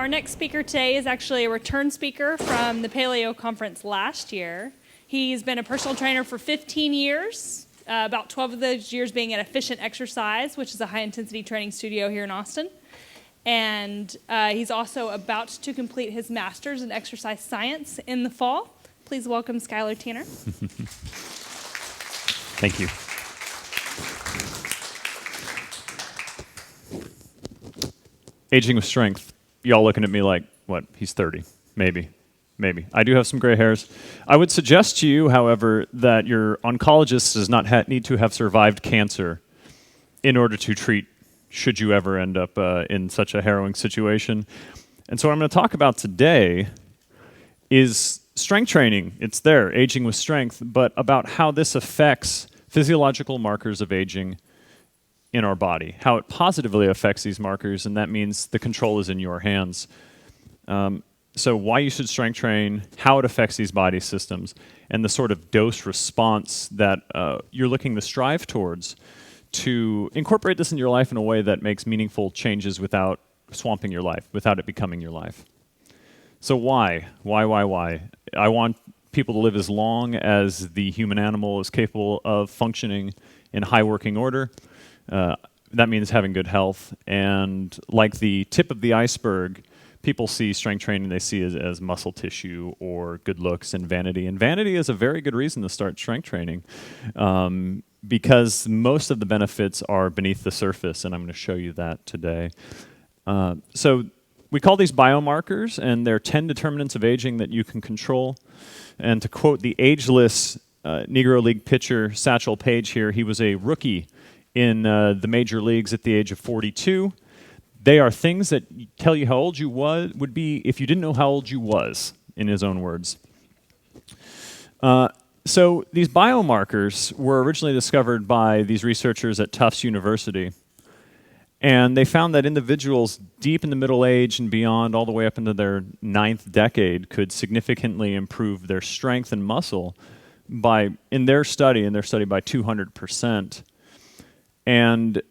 Our next speaker today is actually a return speaker from the Paleo conference last year. He's been a personal trainer for 15 years, about 12 of those years being at Efficient Exercise, which is a high-intensity training studio here in Austin. And he's also about to complete his master's in exercise science in the fall. Please welcome Skyler Tanner. Thank you. Aging with strength. Y'all looking at me like, what, he's 30? Maybe. I do have some gray hairs. I would suggest to you, however, that your oncologist does not need to have survived cancer in order to treat, should you ever end up in such a harrowing situation. And so what I'm going to talk about today is strength training. It's there, aging with strength, but about how this affects physiological markers of aging in our body, how it positively affects these markers, and that means the control is in your hands. So why you should strength train, how it affects these body systems, and the sort of dose response that you're looking to strive towards to incorporate this in your life in a way that makes meaningful changes without swamping your life, without it becoming your life. So why? I want people to live as long as the human animal is capable of functioning in high working order. That means having good health, and like the tip of the iceberg, people see strength training, they see it as muscle tissue or good looks and vanity. And vanity is a very good reason to start strength training because most of the benefits are beneath the surface, and I'm going to show you that today. So we call these biomarkers, and they're 10 determinants of aging that you can control. And to quote the ageless Negro League pitcher Satchel Paige here, he was a rookie in the major leagues at the age of 42. They are things that tell you how old you would be if you didn't know how old you was, in his own words. So these biomarkers were originally discovered by these researchers at Tufts University, and they found that individuals deep in the middle age and beyond, all the way up into their 9th decade, could significantly improve their strength and muscle by, in their study by 200%. And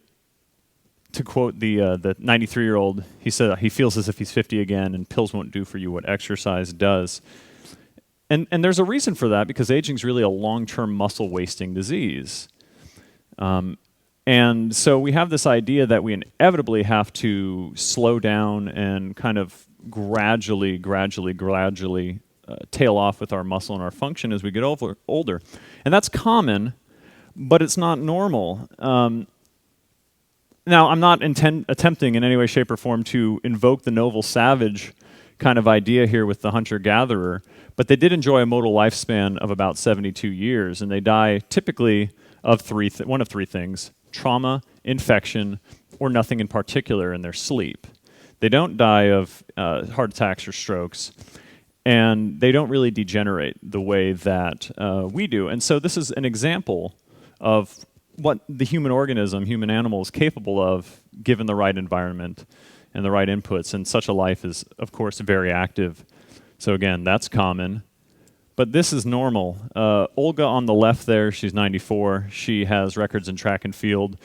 to quote the 93-year-old, he said he feels as if he's 50 again, and pills won't do for you what exercise does. And there's a reason for that, because aging is really a long-term muscle wasting disease. And so we have this idea that we inevitably have to slow down and kind of gradually tail off with our muscle and our function as we get older. And that's common, but it's not normal. Now, I'm not attempting in any way, shape, or form to invoke the noble savage kind of idea here with the hunter-gatherer, but they did enjoy a modal lifespan of about 72 years, and they die typically of one of three things: trauma, infection, or nothing in particular in their sleep. They don't die of heart attacks or strokes, and they don't really degenerate the way that we do. And so this is an example of what the human organism, human animal, is capable of given the right environment and the right inputs. And such a life is, of course, very active. So again, that's common. But this is normal. Olga on the left there, she's 94. She has records in track and field,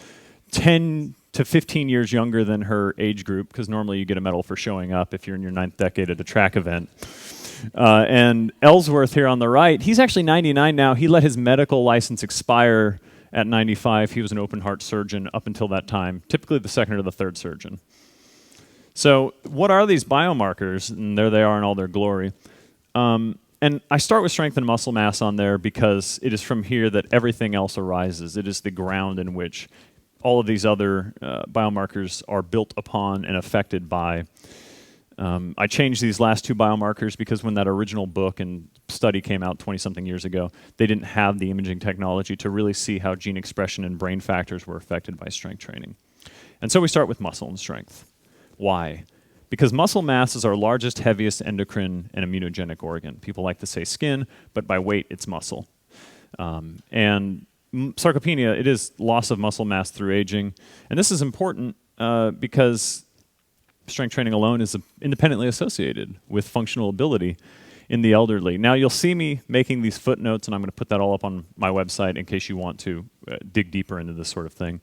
10 to 15 years younger than her age group, because normally you get a medal for showing up if you're in your 9th decade at a track event. And Ellsworth here on the right, he's actually 99 now. He let his medical license expire at 95. He was an open heart surgeon up until that time, typically the second or the third surgeon. So what are these biomarkers? And there they are in all their glory. And I start with strength and muscle mass on there because it is from here that everything else arises. It is the ground in which all of these other biomarkers are built upon and affected by. I changed these last two biomarkers because when that original book and study came out 20-something years ago, they didn't have the imaging technology to really see how gene expression and brain factors were affected by strength training. And so we start with muscle and strength. Why? Because muscle mass is our largest, heaviest endocrine and immunogenic organ. People like to say skin, but by weight, it's muscle. And sarcopenia, it is loss of muscle mass through aging. And this is important because strength training alone is independently associated with functional ability in the elderly. Now, you'll see me making these footnotes, and I'm going to put that all up on my website in case you want to dig deeper into this sort of thing.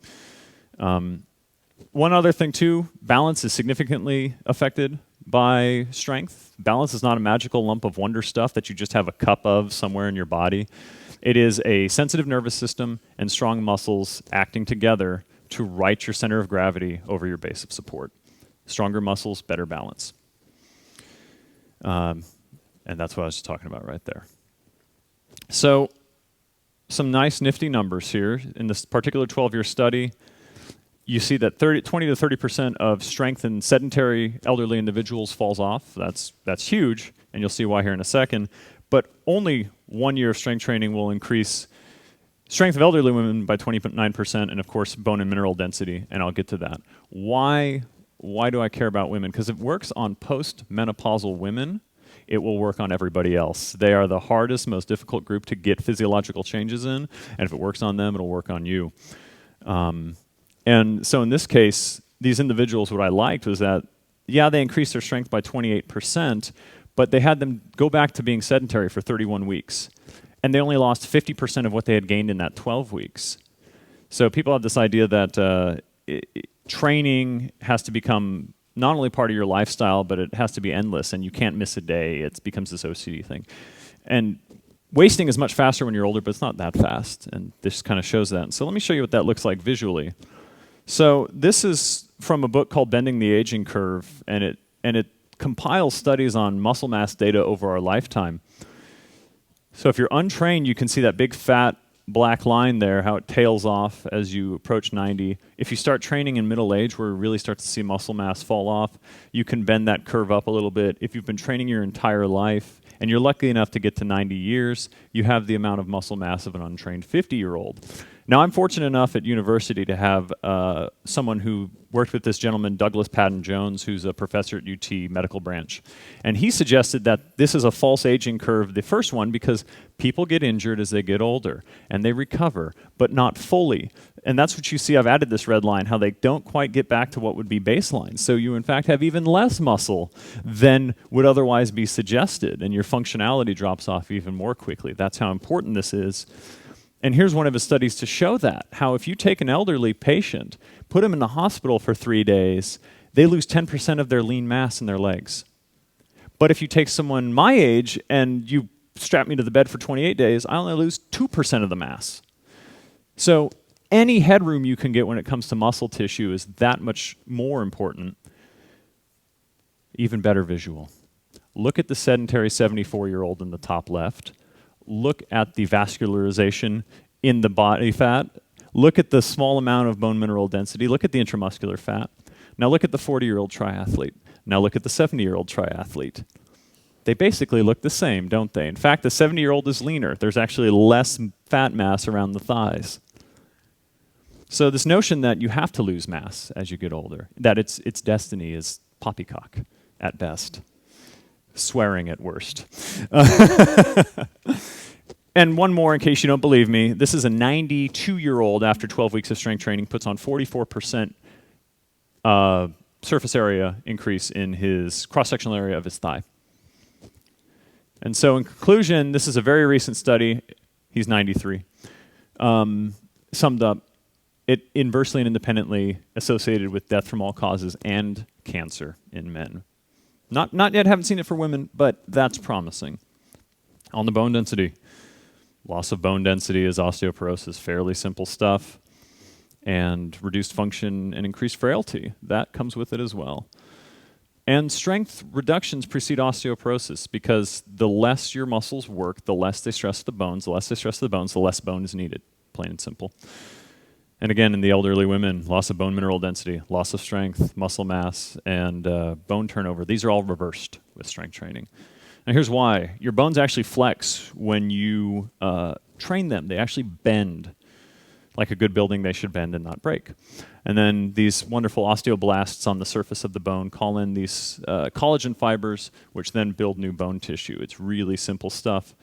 One other thing, too, balance is significantly affected by strength. Balance is not a magical lump of wonder stuff that you just have a cup of somewhere in your body. It is a sensitive nervous system and strong muscles acting together to right your center of gravity over your base of support. Stronger muscles, better balance. And that's what I was talking about right there. So some nice nifty numbers here. In this particular 12-year study, you see that 20 to 30% of strength in sedentary elderly individuals falls off. That's huge, and you'll see why here in a second. But only 1 year of strength training will increase strength of elderly women by 29%, and of course bone and mineral density, and I'll get to that. Why do I care about women? Because it works on post-menopausal women. It will work on everybody else. They are the hardest, most difficult group to get physiological changes in, and if it works on them, it'll work on you. And so in this case, these individuals, what I liked was that, yeah, they increased their strength by 28%, but they had them go back to being sedentary for 31 weeks. And they only lost 50% of what they had gained in that 12 weeks. So people have this idea that training has to become not only part of your lifestyle, but it has to be endless, and you can't miss a day. It becomes this OCD thing. And wasting is much faster when you're older, but it's not that fast, and this kind of shows that. And so let me show you what that looks like visually. So this is from a book called Bending the Aging Curve, and it compiles studies on muscle mass data over our lifetime. So if you're untrained, you can see that big fat black line there, how it tails off as you approach 90. If you start training in middle age, where you really start to see muscle mass fall off, you can bend that curve up a little bit. If you've been training your entire life, and you're lucky enough to get to 90 years, you have the amount of muscle mass of an untrained 50-year-old. Now, I'm fortunate enough at university to have someone who worked with this gentleman, Douglas Patton Jones, who's a professor at UT Medical Branch. And he suggested that this is a false aging curve, the first one, because people get injured as they get older, and they recover, but not fully. And that's what you see. I've added this red line, how they don't quite get back to what would be baseline. So you, in fact, have even less muscle than would otherwise be suggested, and your functionality drops off even more quickly. That's how important this is. And here's one of his studies to show that, how if you take an elderly patient, put them in the hospital for 3 days, they lose 10% of their lean mass in their legs. But if you take someone my age and you strap me to the bed for 28 days, I only lose 2% of the mass. So any headroom you can get when it comes to muscle tissue is that much more important. Even better visual. Look at the sedentary 74-year-old in the top left. Look at the vascularization in the body fat. Look at the small amount of bone mineral density. Look at the intramuscular fat. Now look at the 40-year-old triathlete. Now look at the 70-year-old triathlete. They basically look the same, don't they? In fact, the 70-year-old is leaner. There's actually less fat mass around the thighs. So this notion that you have to lose mass as you get older, that its destiny is poppycock at best. Swearing at worst. And one more in case you don't believe me. This is a 92-year-old after 12 weeks of strength training, puts on 44% surface area increase in his cross-sectional area of his thigh. And so in conclusion, this is a very recent study. He's 93. Summed up, it inversely and independently associated with death from all causes and cancer in men. Not yet, haven't seen it for women, but that's promising. On the bone density. Loss of bone density is osteoporosis, fairly simple stuff. And reduced function and increased frailty, that comes with it as well. And strength reductions precede osteoporosis because the less your muscles work, the less they stress the bones. The less they stress the bones, the less bone is needed, plain and simple. And again, in the elderly women, loss of bone mineral density, loss of strength, muscle mass, and bone turnover. These are all reversed with strength training. Now here's why. Your bones actually flex when you train them. They actually bend. Like a good building, they should bend and not break. And then these wonderful osteoblasts on the surface of the bone call in these collagen fibers, which then build new bone tissue. It's really simple stuff.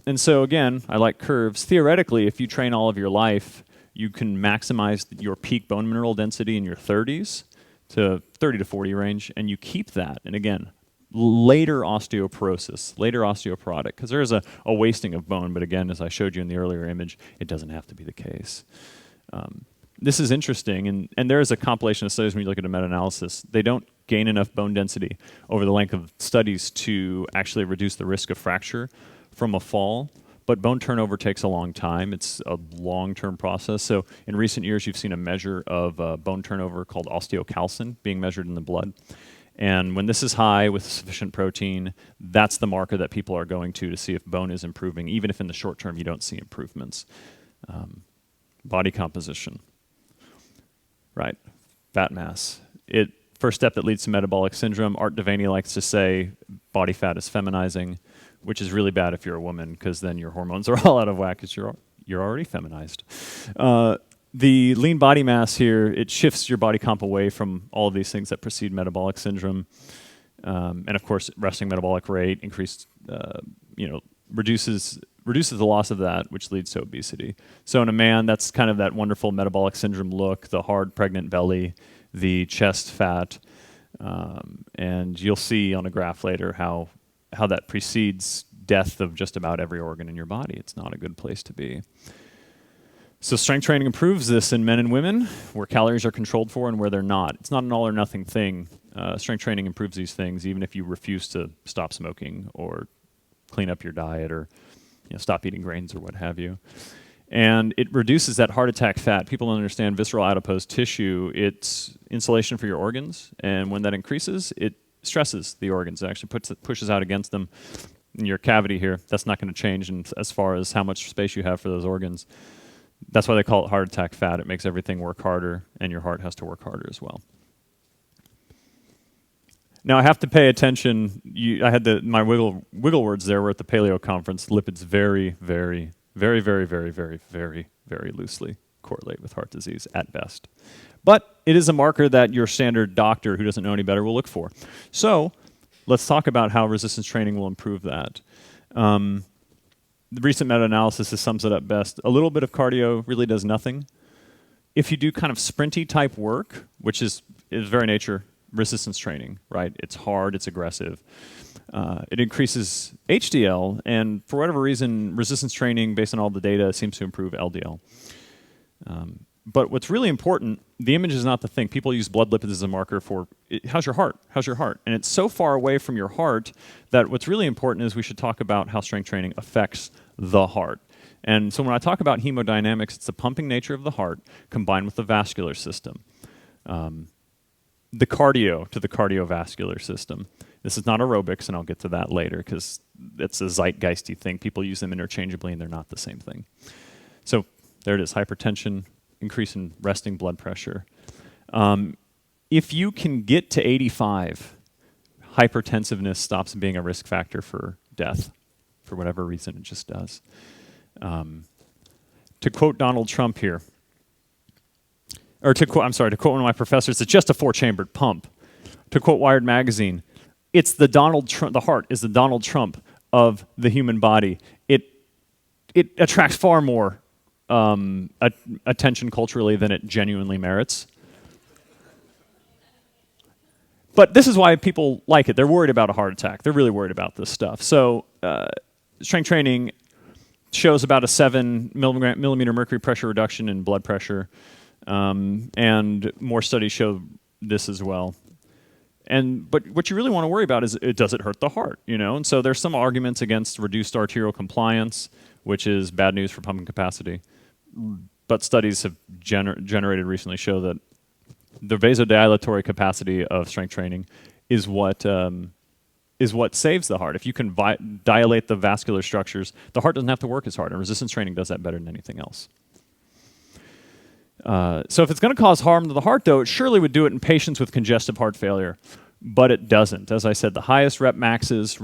And so again, I like curves. Theoretically, if you train all of your life, you can maximize your peak bone mineral density in your 30s to 30 to 40 range, and you keep that. And again, later osteoporosis, later osteoporotic, because there is a wasting of bone, but again, as I showed you in the earlier image, it doesn't have to be the case. This is interesting, and there is a compilation of studies when you look at a meta-analysis. They don't gain enough bone density over the length of studies to actually reduce the risk of fracture from a fall. But bone turnover takes a long time. It's a long-term process. So in recent years, you've seen a measure of bone turnover called osteocalcin being measured in the blood. And when this is high with sufficient protein, that's the marker that people are going to see if bone is improving, even if in the short term you don't see improvements. Body composition. Right. Fat mass. First step that leads to metabolic syndrome. Art Devaney likes to say body fat is feminizing, which is really bad if you're a woman, because then your hormones are all out of whack because you're already feminized. The lean body mass here, it shifts your body comp away from all of these things that precede metabolic syndrome. And of course, resting metabolic rate reduces the loss of that, which leads to obesity. So in a man, that's kind of that wonderful metabolic syndrome look, the hard pregnant belly, the chest fat, and you'll see on a graph later how that precedes death of just about every organ in your body. It's not a good place to be. So strength training improves this in men and women, where calories are controlled for and where they're not. It's not an all or nothing thing. Strength training improves these things even if you refuse to stop smoking or clean up your diet or stop eating grains or what have you. And it reduces that heart attack fat. People don't understand visceral adipose tissue. It's insulation for your organs, and when that increases, it stresses the organs. It actually pushes out against them. In your cavity here, that's not going to change as far as how much space you have for those organs. That's why they call it heart attack fat. It makes everything work harder, and your heart has to work harder as well. Now, I have to pay attention. I had my wiggle words there. We're at the Paleo conference. Lipids very, very, very, very, very, very, very, very loosely correlate with heart disease at best. But it is a marker that your standard doctor who doesn't know any better will look for. So let's talk about how resistance training will improve that. The recent meta-analysis sums it up best. A little bit of cardio really does nothing. If you do kind of sprinty type work, which is very nature resistance training, right? It's hard, it's aggressive. It increases HDL, and for whatever reason, resistance training, based on all the data, seems to improve LDL. But what's really important, the image is not the thing. People use blood lipids as a marker for, how's your heart? How's your heart? And it's so far away from your heart that what's really important is we should talk about how strength training affects the heart. And so when I talk about hemodynamics, it's the pumping nature of the heart combined with the vascular system. The cardio to the cardiovascular system. This is not aerobics, and I'll get to that later because it's a zeitgeisty thing. People use them interchangeably, and they're not the same thing. So there it is, hypertension, increase in resting blood pressure. If you can get to 85, hypertensiveness stops being a risk factor for death. For whatever reason, it just does. To quote Donald Trump here, to quote one of my professors, it's just a 4-chambered pump. To quote Wired magazine, it's the heart is the Donald Trump of the human body. It attracts far more attention culturally than it genuinely merits. But this is why people like it. They're worried about a heart attack. They're really worried about this stuff. So strength training shows about a 7 millimeter mercury pressure reduction in blood pressure. And more studies show this as well. But what you really want to worry about is, does it hurt the heart? And so there's some arguments against reduced arterial compliance, which is bad news for pumping capacity. But studies have generated recently show that the vasodilatory capacity of strength training is what saves the heart. If you can dilate the vascular structures, the heart doesn't have to work as hard, and resistance training does that better than anything else. So if it's going to cause harm to the heart, though, it surely would do it in patients with congestive heart failure, but it doesn't. As I said, the highest rep maxes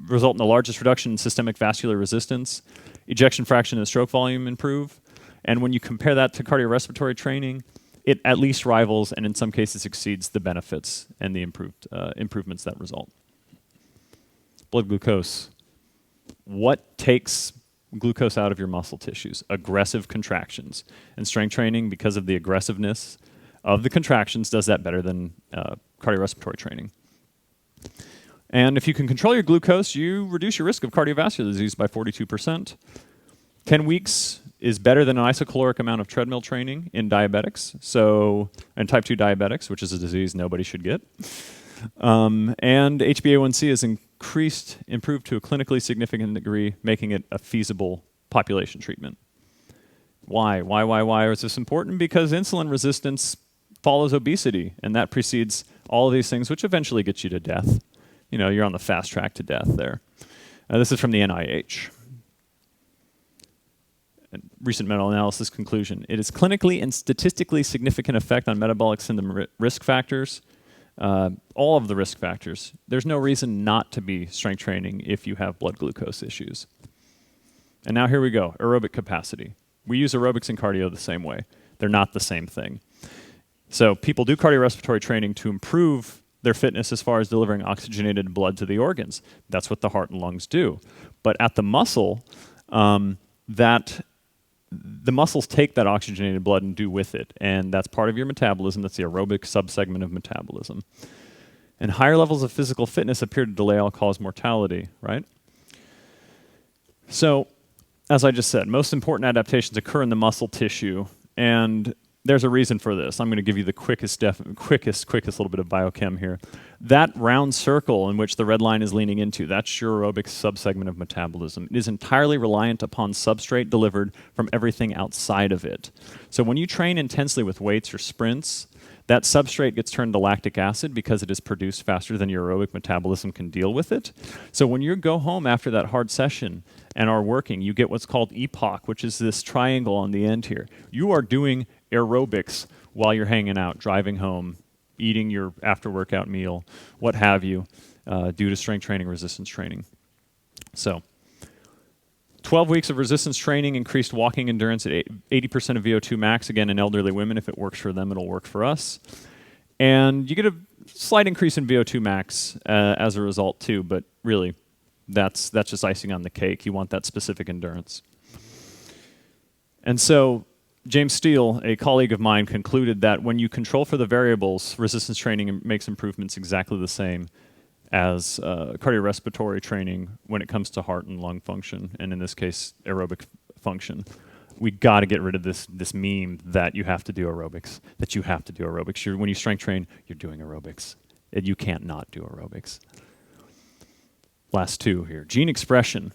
result in the largest reduction in systemic vascular resistance, ejection fraction and stroke volume improve, and when you compare that to cardiorespiratory training, it at least rivals and in some cases exceeds the benefits and the improvements that result. Blood glucose. What takes glucose out of your muscle tissues? Aggressive contractions. And strength training, because of the aggressiveness of the contractions, does that better than cardiorespiratory training. And if you can control your glucose, you reduce your risk of cardiovascular disease by 42%. 10 weeks is better than an isocaloric amount of treadmill training in diabetics, and type 2 diabetics, which is a disease nobody should get. And HbA1c is improved to a clinically significant degree, making it a feasible population treatment. Why? Why is this important? Because insulin resistance follows obesity, and that precedes all of these things, which eventually gets you to death. You know, you're on the fast track to death there. This is from the NIH. Recent meta-analysis conclusion. It is clinically and statistically significant effect on metabolic syndrome risk factors, all of the risk factors. There's no reason not to be strength training if you have blood glucose issues. And now here we go, aerobic capacity. We use aerobics and cardio the same way. They're not the same thing. So people do cardiorespiratory training to improve their fitness as far as delivering oxygenated blood to the organs. That's what the heart and lungs do. But at the muscle, the muscles take that oxygenated blood and do with it. And that's part of your metabolism. That's the aerobic subsegment of metabolism. And higher levels of physical fitness appear to delay all-cause mortality, right? So, as I just said, most important adaptations occur in the muscle tissue. And there's a reason for this. I'm going to give you the quickest little bit of biochem here. That round circle in which the red line is leaning into, that's your aerobic subsegment of metabolism. It is entirely reliant upon substrate delivered from everything outside of it. So when you train intensely with weights or sprints, that substrate gets turned to lactic acid because it is produced faster than your aerobic metabolism can deal with it. So when you go home after that hard session and are working, you get what's called EPOC, which is this triangle on the end here. You are doing aerobics while you're hanging out, driving home, eating your after-workout meal, what have you, due to strength training, resistance training. So 12 weeks of resistance training increased walking endurance at 80% of VO2 max, again, in elderly women. If it works for them, it'll work for us. And you get a slight increase in VO2 max as a result, too, but really, that's just icing on the cake. You want that specific endurance. And so James Steele, a colleague of mine, concluded that when you control for the variables, resistance training makes improvements exactly the same as cardiorespiratory training when it comes to heart and lung function, and in this case, aerobic function. We got to get rid of this meme that you have to do aerobics, when you strength train, you're doing aerobics. And you can't not do aerobics. Last two here. Gene expression.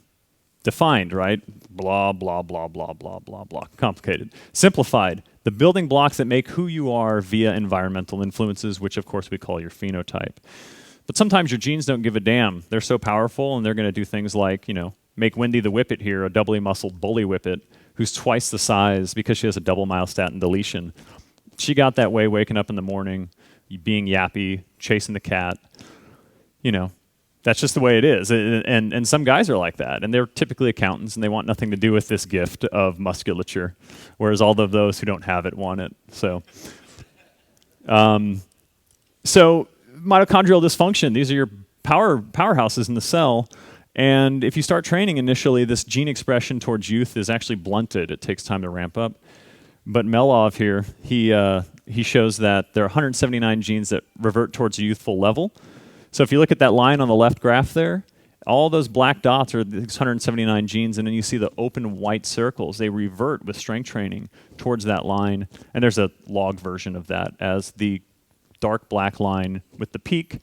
Defined, right? Blah, blah, blah, blah, blah, blah, blah. Complicated. Simplified. The building blocks that make who you are via environmental influences, which of course we call your phenotype. But sometimes your genes don't give a damn. They're so powerful, and they're going to do things like, make Wendy the Whippet here, a doubly muscled bully Whippet, who's twice the size because she has a double myostatin deletion. She got that way waking up in the morning, being yappy, chasing the cat. That's just the way it is. And some guys are like that, and they're typically accountants, and they want nothing to do with this gift of musculature, whereas all of those who don't have it want it. So mitochondrial dysfunction, these are your powerhouses in the cell, and if you start training initially, this gene expression towards youth is actually blunted. It takes time to ramp up. But Melov here, he shows that there are 179 genes that revert towards a youthful level. So if you look at that line on the left graph there, all those black dots are these 179 genes, and then you see the open white circles. They revert with strength training towards that line, and there's a log version of that as the dark black line with the peak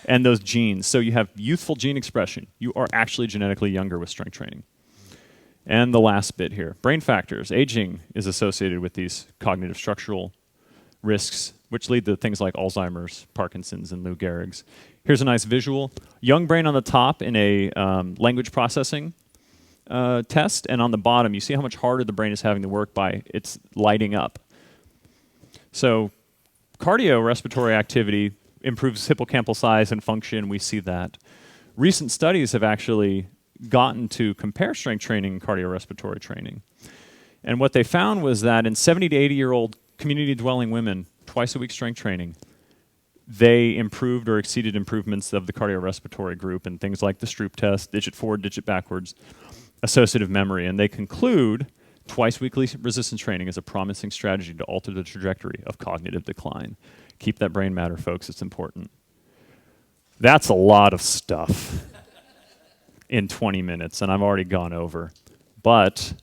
and those genes. So you have youthful gene expression. You are actually genetically younger with strength training. And the last bit here, brain factors. Aging is associated with these cognitive structural risks, which lead to things like Alzheimer's, Parkinson's, and Lou Gehrig's. Here's a nice visual. Young brain on the top in a language processing test, and on the bottom, you see how much harder the brain is having to work by it's lighting up. So cardiorespiratory activity improves hippocampal size and function. We see that. Recent studies have actually gotten to compare strength training and cardiorespiratory training. And what they found was that in 70 to 80-year-old community-dwelling women, twice a week strength training, they improved or exceeded improvements of the cardiorespiratory group in things like the Stroop test, digit forward, digit backwards, associative memory. And they conclude twice weekly resistance training is a promising strategy to alter the trajectory of cognitive decline. Keep that brain matter, folks. It's important. That's a lot of stuff in 20 minutes, and I've already gone over. But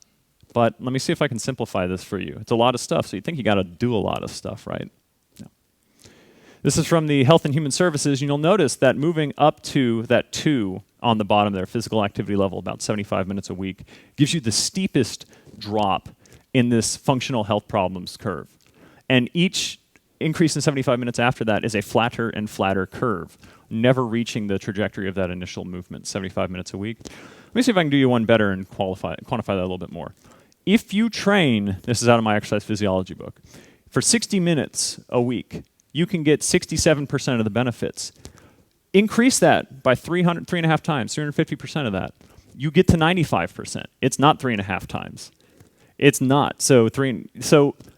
but let me see if I can simplify this for you. It's a lot of stuff, so you think you got to do a lot of stuff, right? No. This is from the Health and Human Services. You'll notice that moving up to that 2 on the bottom there, physical activity level, about 75 minutes a week, gives you the steepest drop in this functional health problems curve. And each increase in 75 minutes after that is a flatter and flatter curve, never reaching the trajectory of that initial movement, 75 minutes a week. Let me see if I can do you one better and quantify that a little bit more. If you train, this is out of my exercise physiology book, for 60 minutes a week, you can get 67% of the benefits. Increase that by 3.5 times, 350% of that. You get to 95%. It's not 3.5 times. It's not. So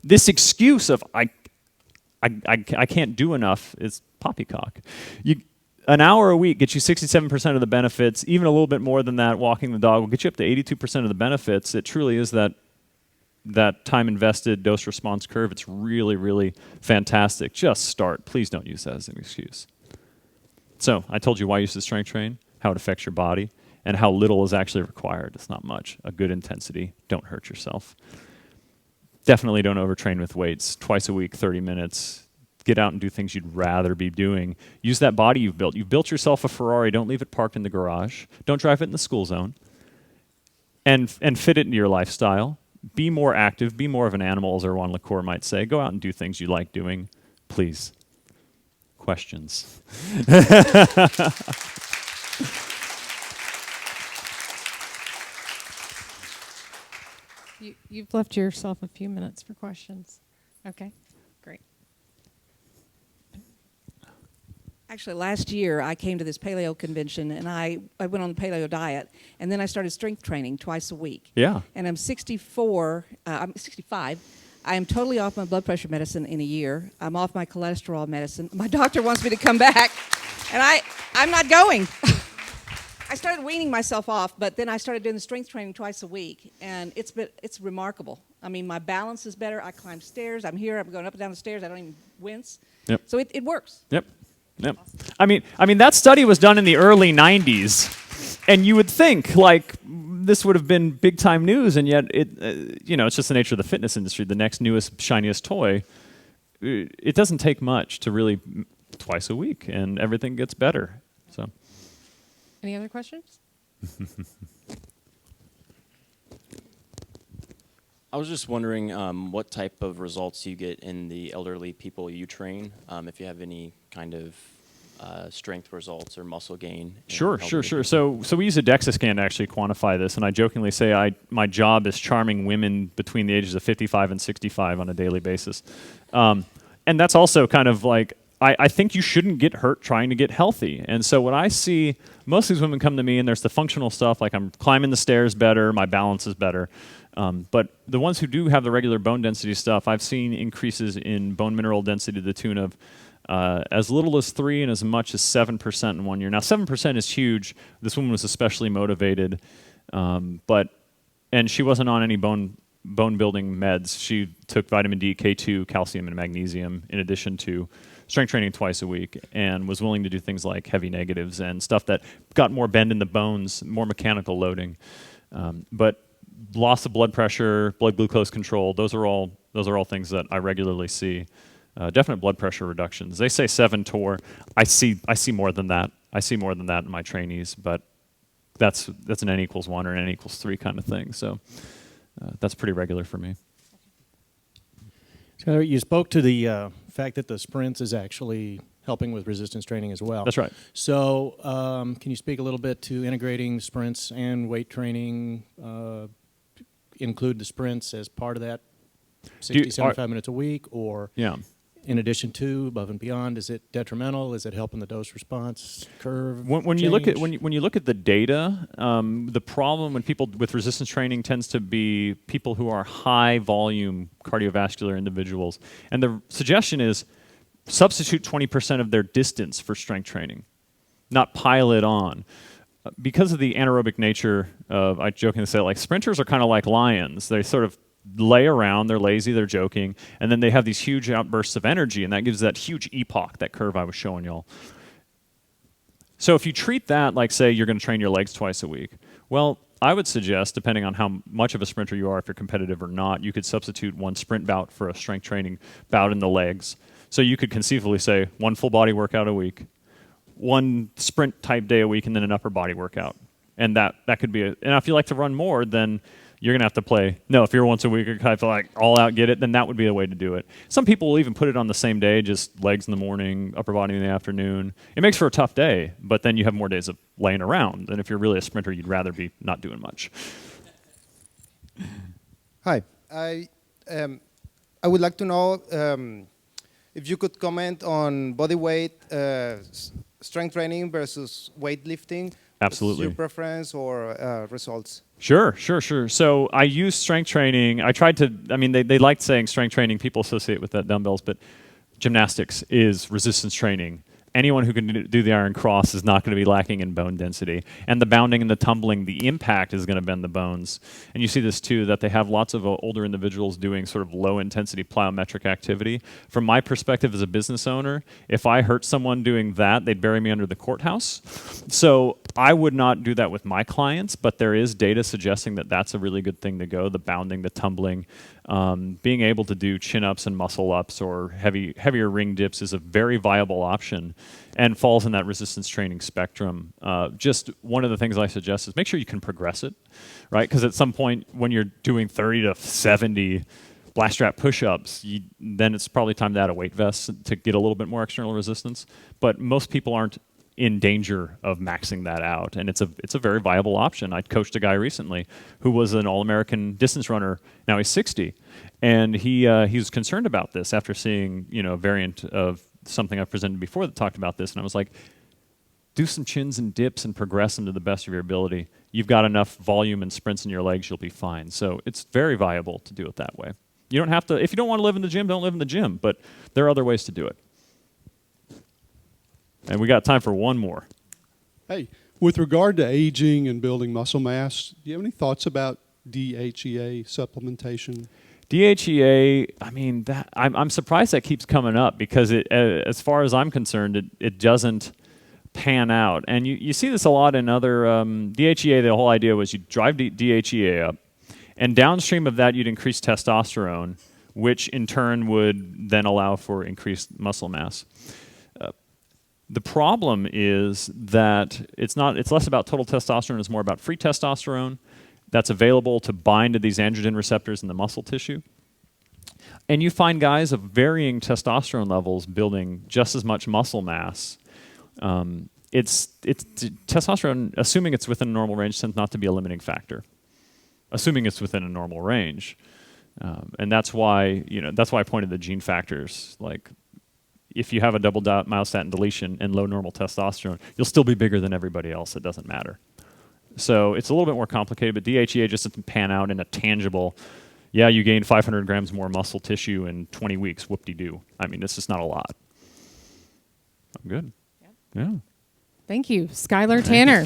this excuse of I can't do enough is poppycock. An hour a week gets you 67% of the benefits. Even a little bit more than that, walking the dog will get you up to 82% of the benefits. It truly is that time invested dose response curve. It's really, really fantastic. Just start. Please don't use that as an excuse. So I told you why you should strength train, how it affects your body, and how little is actually required. It's not much. A good intensity. Don't hurt yourself. Definitely don't overtrain with weights. Twice a week, 30 minutes. Get out and do things you'd rather be doing. Use that body you've built. You've built yourself a Ferrari. Don't leave it parked in the garage. Don't drive it in the school zone. And fit it into your lifestyle. Be more active. Be more of an animal, as Erwan LaCour might say. Go out and do things you like doing. Please. Questions. You've left yourself a few minutes for questions. Okay, great. Actually, last year I came to this paleo convention and I went on the paleo diet, and then I started strength training twice a week. Yeah. And I'm 65. I am totally off my blood pressure medicine in a year. I'm off my cholesterol medicine. My doctor wants me to come back, and I'm not going. I started weaning myself off, but then I started doing the strength training twice a week, and it's remarkable. I mean, my balance is better. I climb stairs. I'm going up and down the stairs. I don't even wince. Yep. So it works. Yep. Yep. I mean that study was done in the early 90s, and you would think like this would have been big time news, and yet it's just the nature of the fitness industry. The next newest, shiniest toy. It doesn't take much to really twice a week, and everything gets better. So. Any other questions? I was just wondering what type of results you get in the elderly people you train, if you have any kind of strength results or muscle gain. Sure. So we use a DEXA scan to actually quantify this, and I jokingly say my job is charming women between the ages of 55 and 65 on a daily basis. And that's also kind of like, I think you shouldn't get hurt trying to get healthy. And so what I see, most of these women come to me and there's the functional stuff, like I'm climbing the stairs better, my balance is better. But the ones who do have the regular bone density stuff, I've seen increases in bone mineral density to the tune of as little as 3 and as much as 7% in 1 year. Now 7% is huge. This woman was especially motivated, and she wasn't on any bone building meds. She took vitamin D, K2, calcium, and magnesium in addition to strength training twice a week, and was willing to do things like heavy negatives and stuff that got more bend in the bones, more mechanical loading. But loss of blood pressure, blood glucose control, those are all things that I regularly see. Definite blood pressure reductions. They say 7 TOR. I see more than that. I see more than that in my trainees, but that's an N equals 1 or an N equals 3 kind of thing. So that's pretty regular for me. Skyler, you spoke to the fact that the sprints is actually helping with resistance training as well. That's right. So can you speak a little bit to integrating sprints and weight training, include the sprints as part of that 75 minutes a week, or in addition to, above and beyond? Is it detrimental? Is it helping the dose response curve? When you look at the data, the problem when people with resistance training tends to be people who are high volume cardiovascular individuals, and the suggestion is substitute 20% of their distance for strength training, not pile it on. Because of the anaerobic nature of, I jokingly say, like sprinters are kind of like lions. They sort of lay around, they're lazy, they're joking, and then they have these huge outbursts of energy, and that gives that huge epoch, that curve I was showing y'all. So if you treat that like, say, you're going to train your legs twice a week, well, I would suggest, depending on how much of a sprinter you are, if you're competitive or not, you could substitute one sprint bout for a strength training bout in the legs. So you could conceivably say one full body workout a week, one sprint type day a week, and then an upper body workout. And that could be and if you like to run more, then you're going to have to play. No, if you're once a week or kind of like all out get it, then that would be the way to do it. Some people will even put it on the same day, just legs in the morning, upper body in the afternoon. It makes for a tough day, but then you have more days of laying around. And if you're really a sprinter, you'd rather be not doing much. Hi. I would like to know if you could comment on body weight, strength training versus weightlifting. Absolutely. What's your preference or results? Sure. So I use strength training. I tried to, they like saying strength training. People associate with that dumbbells, but gymnastics is resistance training. Anyone who can do the iron cross is not going to be lacking in bone density. And the bounding and the tumbling, the impact is going to bend the bones. And you see this too, that they have lots of older individuals doing sort of low intensity plyometric activity. From my perspective as a business owner, if I hurt someone doing that, they'd bury me under the courthouse. So I would not do that with my clients, but there is data suggesting that that's a really good thing to go, the bounding, the tumbling. Being able to do chin-ups and muscle-ups or heavier ring dips is a very viable option and falls in that resistance training spectrum. Just one of the things I suggest is make sure you can progress it, right? Because at some point when you're doing 30 to 70 blast strap push-ups, then it's probably time to add a weight vest to get a little bit more external resistance. But most people aren't in danger of maxing that out, and it's a very viable option. I coached a guy recently who was an All-American distance runner. Now he's 60, and he was concerned about this after seeing a variant of something I've presented before that talked about this, and I was like, do some chins and dips and progress them to the best of your ability. You've got enough volume and sprints in your legs, you'll be fine. So it's very viable to do it that way. You don't have to, if you don't want to live in the gym, don't live in the gym, but there are other ways to do it. And we got time for one more. Hey, with regard to aging and building muscle mass, do you have any thoughts about DHEA supplementation? DHEA, I'm surprised that keeps coming up because as far as I'm concerned, it doesn't pan out. And you see this a lot in other DHEA. The whole idea was you drive DHEA up, and downstream of that, you'd increase testosterone, which in turn would then allow for increased muscle mass. The problem is that it's less about total testosterone, it's more about free testosterone that's available to bind to these androgen receptors in the muscle tissue. And you find guys of varying testosterone levels building just as much muscle mass. It's testosterone, assuming it's within a normal range, tends not to be a limiting factor. Assuming it's within a normal range. And that's why I pointed the gene factors, like if you have a double myostatin deletion and low normal testosterone, you'll still be bigger than everybody else. It doesn't matter. So it's a little bit more complicated, but DHEA just doesn't pan out in a tangible, you gained 500 grams more muscle tissue in 20 weeks, whoop-de-doo. It's just not a lot. I'm good. Yeah. Thank you, Skyler Tanner.